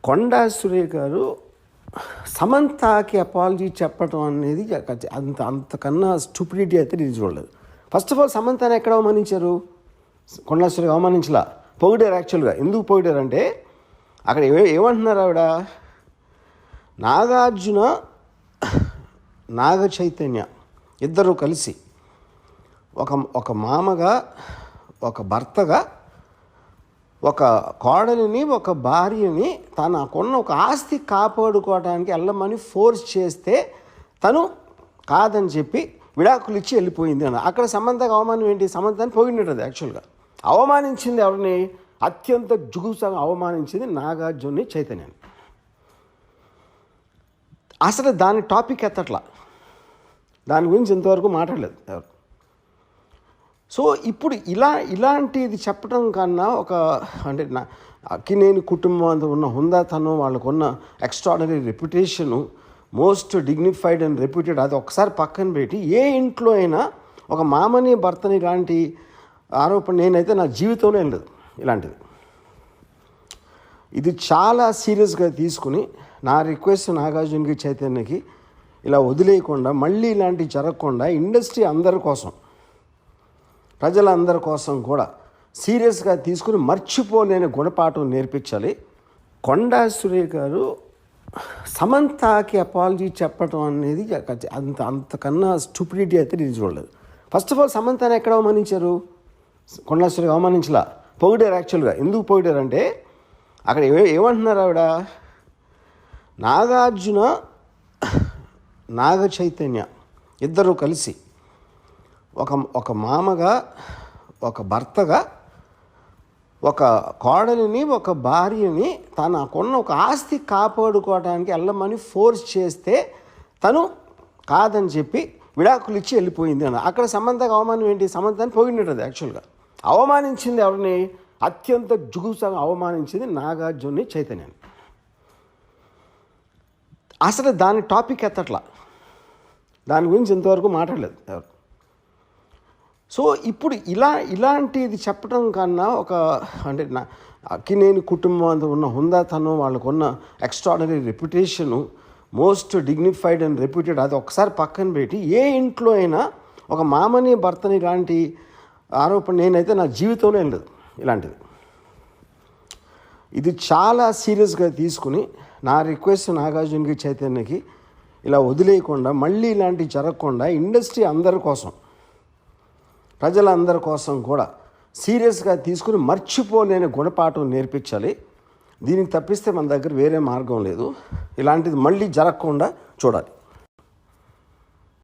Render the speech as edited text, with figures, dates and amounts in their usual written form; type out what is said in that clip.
కొండా సురేఖ గారు సమంతకి అపాలజీ చెప్పడం అనేది అంతకన్నా స్టూపిడిటీ అయితే నేను చూడలేదు. ఫస్ట్ ఆఫ్ ఆల్ సమంతని ఎక్కడ అవమానించారు? కొండా సురేఖ అవమానించలా, పొగిడారు. యాక్చువల్గా ఎందుకు పొగిడారు అంటే అక్కడ ఏమంటున్నారు ఆవిడ, నాగార్జున నాగ చైతన్య ఇద్దరు కలిసి ఒక మామగా, ఒక భర్తగా, ఒక కోడలిని, ఒక భార్యని తనకున్న ఒక ఆస్తి కాపాడుకోవడానికి వెళ్ళమని ఫోర్స్ చేస్తే తను కాదని చెప్పి విడాకులు ఇచ్చి వెళ్ళిపోయింది అన్న. అక్కడ సమంతకు అవమానం ఏంటి? సమంతని పొగిడినది. యాక్చువల్గా అవమానించింది ఎవరిని? అత్యంత జుగుప్సగా అవమానించింది నాగార్జున చైతన్యాన్ని. అసలు దాని టాపిక్ ఎత్తట్లా, దాని గురించి ఇంతవరకు మాట్లాడలేదు ఎవరు. సో ఇప్పుడు ఇలాంటిది చెప్పడం కన్నా అంటే అక్కినేని కుటుంబం అంతా ఉన్న హుందాతనం, వాళ్ళకున్న extraordinary reputation, most dignified and reputed, అది ఒకసారి పక్కన పెట్టి ఏ ఇంట్లో అయినా ఒక మామని భర్తని లాంటి ఆరోపణ నేనైతే నా జీవితంలో ఏం లేదు ఇలాంటిది. ఇది చాలా సీరియస్గా తీసుకుని నా రిక్వెస్ట్ నాగార్జునకి, చైతన్యకి ఇలా వదిలేయకుండా, మళ్ళీ ఇలాంటివి జరగకుండా ఇండస్ట్రీ అందరి కోసం, ప్రజలందరి కోసం కూడా సీరియస్గా తీసుకుని మర్చిపోలేని గుణపాఠం నేర్పించాలి. కొండా సురేఖ గారు సమంతకి అపాలజీ చెప్పడం అనేది అంతకన్నా స్టూపిడిటీ అయితే నేను చూడలేదు. ఫస్ట్ ఆఫ్ ఆల్ సమంతని ఎక్కడ అవమానించారు? కొండా సురేఖ అవమానించలా, పొగిడారు. యాక్చువల్గా ఎందుకు పొగిడారు అంటే అక్కడ ఏమంటున్నారు ఆవిడ, నాగార్జున నాగ చైతన్య ఇద్దరు కలిసి ఒక మామగా, ఒక భర్తగా, ఒక కోడలిని, ఒక భార్యని తనకున్న ఒక ఆస్తి కాపాడుకోవడానికి వెళ్ళమని ఫోర్స్ చేస్తే తను కాదని చెప్పి విడాకులు ఇచ్చి వెళ్ళిపోయింది అన్న. అక్కడ సమంతకు అవమానం ఏంటి? సమంతని పొగిడినది. యాక్చువల్గా అవమానించింది ఎవరిని? అత్యంత జుగుప్సగా అవమానించింది నాగార్జున చైతన్యాన్ని. అసలు దాని టాపిక్ ఎత్తట్లా, దాని గురించి ఇంతవరకు మాట్లాడలేదు ఎవరు. సో ఇప్పుడు ఇలాంటిది చెప్పడం కన్నా అంటే అక్కినేని కుటుంబం అంతా ఉన్న హుందాతనం, వాళ్ళకున్న extraordinary reputation, most dignified and reputed, అది ఒకసారి పక్కన పెట్టి ఏ ఇంట్లో అయినా ఒక మామని భర్తని లాంటి ఆరోపణ నేనైతే నా జీవితంలో ఏం లేదు ఇలాంటిది. ఇది చాలా సీరియస్గా తీసుకుని నా రిక్వెస్ట్ నాగార్జునకి, చైతన్యకి ఇలా వదిలేయకుండా, మళ్ళీ ఇలాంటివి జరగకుండా ఇండస్ట్రీ అందరి కోసం, ప్రజలందరి కోసం కూడా సీరియస్గా తీసుకుని మర్చిపోలేని గుణపాఠం నేర్పించాలి. దీనికి తప్పిస్తే మన దగ్గర వేరే మార్గం లేదు. ఇలాంటిది మళ్ళీ జరగకుండా చూడాలి.